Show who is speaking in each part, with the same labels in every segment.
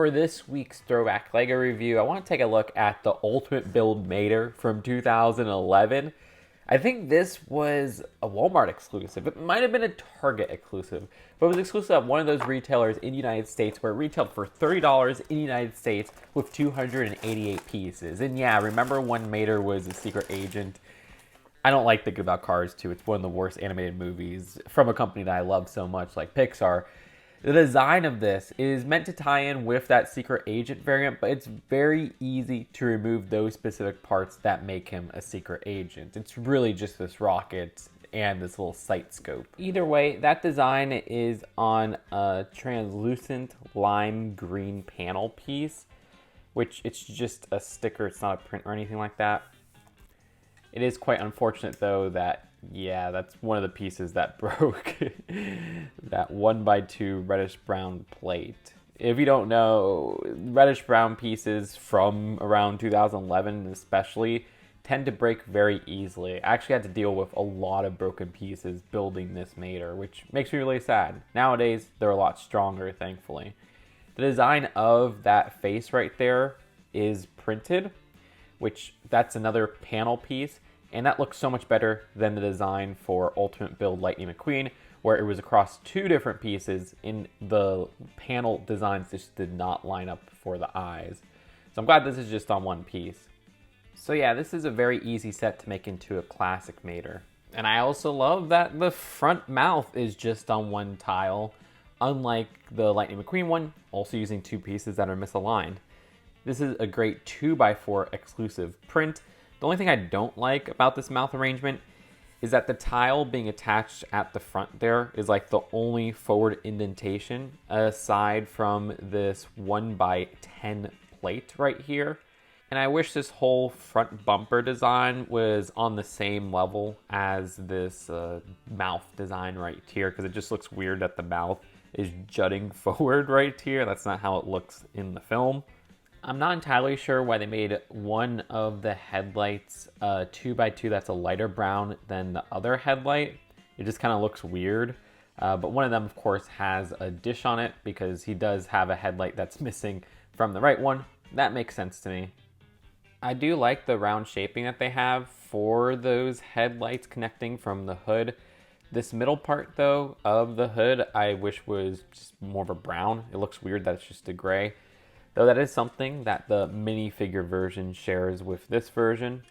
Speaker 1: For this week's Throwback LEGO review, I want to take a look at the Ultimate Build Mater from 2011. I think this was a Walmart exclusive. It might have been a Target exclusive, but it was exclusive at one of those retailers in the United States where it retailed for $30 in the United States with 288 pieces. And yeah, remember when Mater was a secret agent? I don't like thinking about Cars 2. It's one of the worst animated movies from a company that I love so much, like Pixar. The design of this is meant to tie in with that secret agent variant, but it's very easy to remove those specific parts that make him a secret agent. It's really just this rocket and this little sight scope. Either way, that design is on a translucent lime green panel piece, which it's just a sticker. It's not a print or anything like that. It is quite unfortunate though that, yeah, that's one of the pieces that broke. That 1x2 reddish brown plate. If you don't know, reddish brown pieces from around 2011 especially tend to break very easily. I actually had to deal with a lot of broken pieces building this Mater, which makes me really sad. Nowadays, they're a lot stronger, thankfully. The design of that face right there is printed, which that's another panel piece, and that looks so much better than the design for Ultimate Build Lightning McQueen, where it was across two different pieces and the panel designs just did not line up for the eyes. So I'm glad this is just on one piece. So yeah, this is a very easy set to make into a classic Mater. And I also love that the front mouth is just on one tile, unlike the Lightning McQueen one, also using two pieces that are misaligned. This is a great 2x4 exclusive print. The only thing I don't like about this mouth arrangement is that the tile being attached at the front there is like the only forward indentation aside from this 1x10 plate right here. And I wish this whole front bumper design was on the same level as this mouth design right here, because it just looks weird that the mouth is jutting forward right here. That's not how it looks in the film. I'm not entirely sure why they made one of the headlights 2x2 that's a lighter brown than the other headlight. It just kind of looks weird. But one of them, of course, has a dish on it because he does have a headlight that's missing from the right one. That makes sense to me. I do like the round shaping that they have for those headlights connecting from the hood. This middle part, though, of the hood, I wish was just more of a brown. It looks weird that it's just a gray. Though that is something that the minifigure version shares with this version.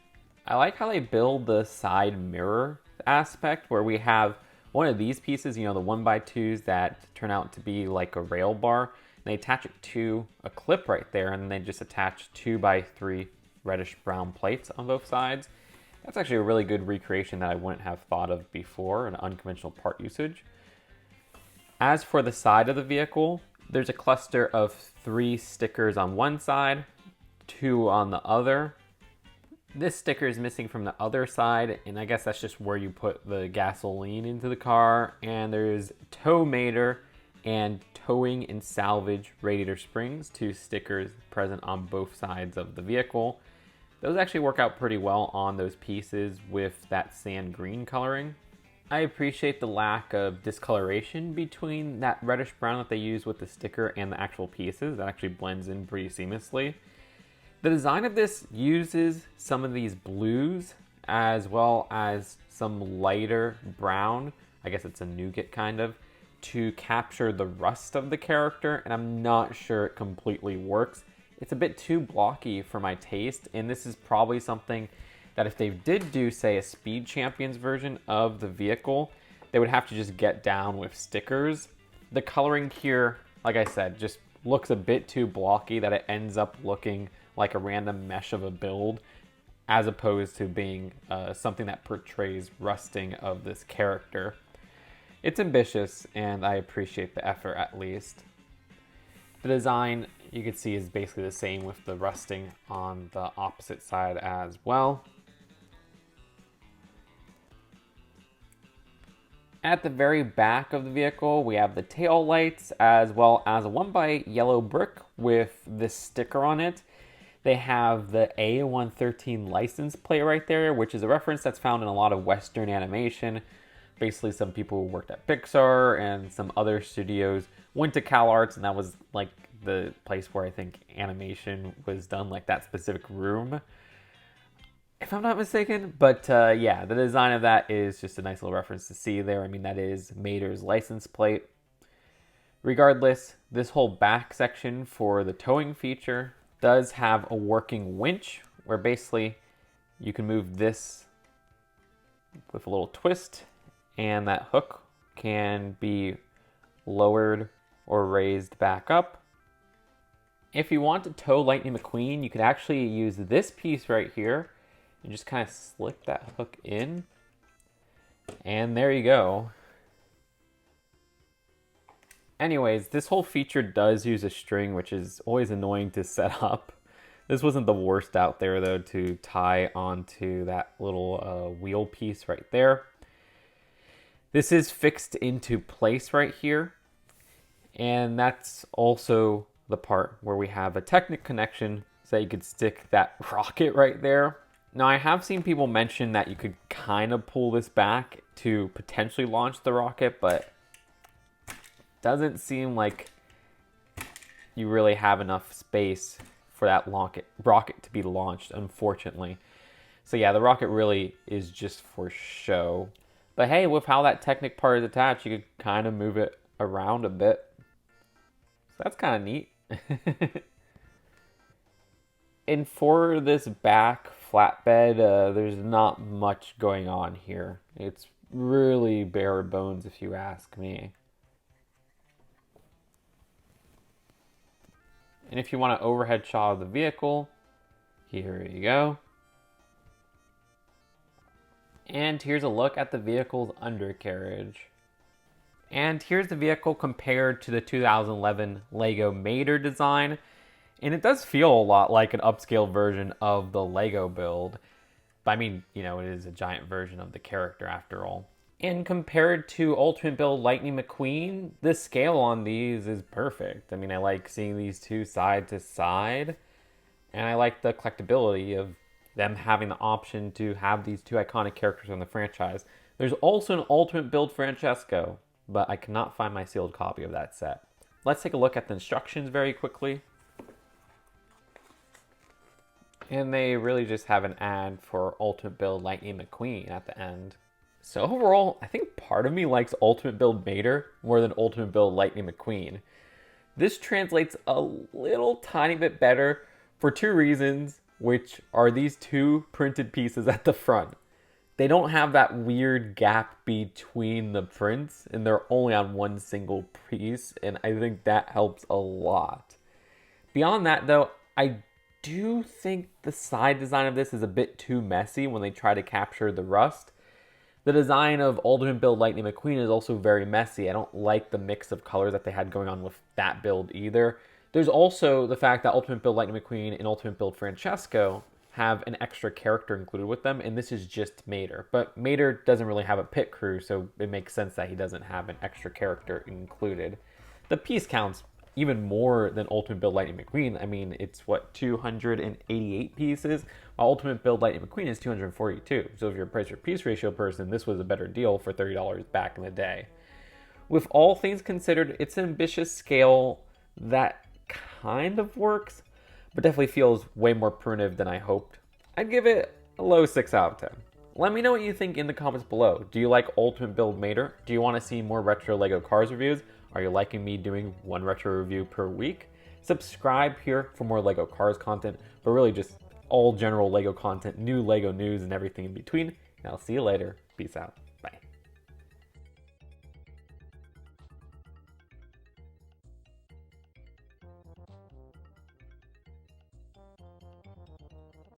Speaker 1: I like how they build the side mirror aspect where we have one of these pieces, you know, the 1x2s that turn out to be like a rail bar. And they attach it to a clip right there, and then they just attach 2x3 reddish brown plates on both sides. That's actually a really good recreation that I wouldn't have thought of before, an unconventional part usage. As for the side of the vehicle, there's a cluster of 3 stickers on one side, 2 on the other. This sticker is missing from the other side, and I guess that's just where you put the gasoline into the car. And there's tow Mater and towing and salvage radiator springs, 2 stickers present on both sides of the vehicle. Those actually work out pretty well on those pieces with that sand green coloring. I appreciate the lack of discoloration between that reddish brown that they use with the sticker and the actual pieces. That actually blends in pretty seamlessly. The design of this uses some of these blues as well as some lighter brown, I guess it's a nougat kind of, to capture the rust of the character, and I'm not sure it completely works. It's a bit too blocky for my taste, and this is probably something that if they did do, say, a Speed Champions version of the vehicle, they would have to just get down with stickers. The coloring here, like I said, just looks a bit too blocky that it ends up looking like a random mesh of a build, as opposed to being something that portrays rusting of this character. It's ambitious, and I appreciate the effort at least. The design, you can see, is basically the same with the rusting on the opposite side as well. At the very back of the vehicle, we have the tail lights as well as a 1x yellow brick with this sticker on it. They have the A113 license plate right there, which is a reference that's found in a lot of Western animation. Basically, some people who worked at Pixar and some other studios went to CalArts, and that was like the place where I think animation was done, like that specific room, if I'm not mistaken. But yeah, the design of that is just a nice little reference to see there. I mean, that is Mater's license plate. Regardless, this whole back section for the towing feature does have a working winch where basically you can move this with a little twist, and that hook can be lowered or raised back up. If you want to tow Lightning McQueen, you could actually use this piece right here and just kind of slip that hook in, and there you go. Anyways, this whole feature does use a string, which is always annoying to set up. This wasn't the worst out there, though, to tie onto that little wheel piece right there. This is fixed into place right here, and that's also the part where we have a Technic connection so that you could stick that rocket right there. Now, I have seen people mention that you could kind of pull this back to potentially launch the rocket, but doesn't seem like you really have enough space for that rocket to be launched, unfortunately. So yeah, the rocket really is just for show. But hey, with how that Technic part is attached, you could kind of move it around a bit. So that's kind of neat. And for this back flatbed, there's not much going on here. It's really bare bones if you ask me. And if you want an overhead shot of the vehicle, here you go. And here's a look at the vehicle's undercarriage. And here's the vehicle compared to the 2011 LEGO Mater design. And it does feel a lot like an upscale version of the LEGO build. But I mean, you know, it is a giant version of the character after all. And compared to Ultimate Build Lightning McQueen, the scale on these is perfect. I mean, I like seeing these two side to side, and I like the collectability of them having the option to have these two iconic characters on the franchise. There's also an Ultimate Build Francesco, but I cannot find my sealed copy of that set. Let's take a look at the instructions very quickly. And they really just have an ad for Ultimate Build Lightning McQueen at the end. So overall, I think part of me likes Ultimate Build Mater more than Ultimate Build Lightning McQueen. This translates a little tiny bit better for two reasons, which are these two printed pieces at the front. They don't have that weird gap between the prints, and they're only on one single piece, and I think that helps a lot. Beyond that, though, I do think the side design of this is a bit too messy when they try to capture the rust. The design of Ultimate Build Lightning McQueen is also very messy. I don't like the mix of colors that they had going on with that build either. There's also the fact that Ultimate Build Lightning McQueen and Ultimate Build Francesco have an extra character included with them, and this is just Mater. But Mater doesn't really have a pit crew, so it makes sense that he doesn't have an extra character included. The piece counts even more than Ultimate Build Lightning McQueen. I mean, it's what, 288 pieces? While Ultimate Build Lightning McQueen is 242. So if you're a price for piece ratio person, this was a better deal for $30 back in the day. With all things considered, it's an ambitious scale that kind of works, but definitely feels way more primitive than I hoped. I'd give it a low 6 out of 10. Let me know what you think in the comments below. Do you like Ultimate Build Mater? Do you want to see more retro LEGO Cars reviews? Are you liking me doing one retro review per week? Subscribe here for more LEGO Cars content, but really just all general LEGO content, new LEGO news, and everything in between. And I'll see you later. Peace out.